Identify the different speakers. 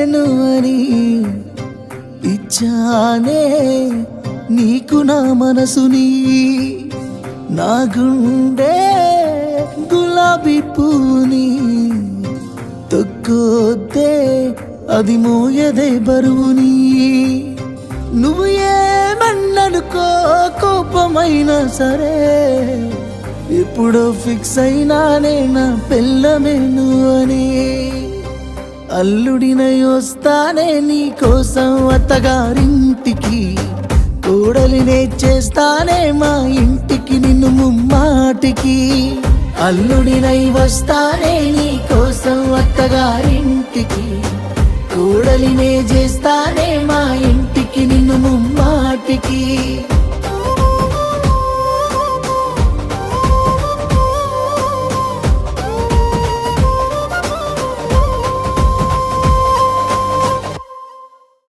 Speaker 1: పెళ్ళమేను అని ఇచ్చానే నీకు నా మనసుని. నా గుండె గులాబీ పూని తొక్కొద్దే అది మోయదే బరువుని. నువ్వు ఏమన్ననుకో కోపమైనా సరే ఎప్పుడో ఫిక్స్ అయినానే నా పెళ్ళమేను అని. అల్లుడినై వస్తానే నీ కోసం అత్తగారింటికి, కోడలినే చేస్తానే మా ఇంటికి నిన్ను ముమ్మాటికి. అల్లుడినై వస్తానే నీ కోసం అత్తగారింటికి, కోడలినే చేస్తానే మా ఇంటికి నిన్ను ముమ్మాటికి.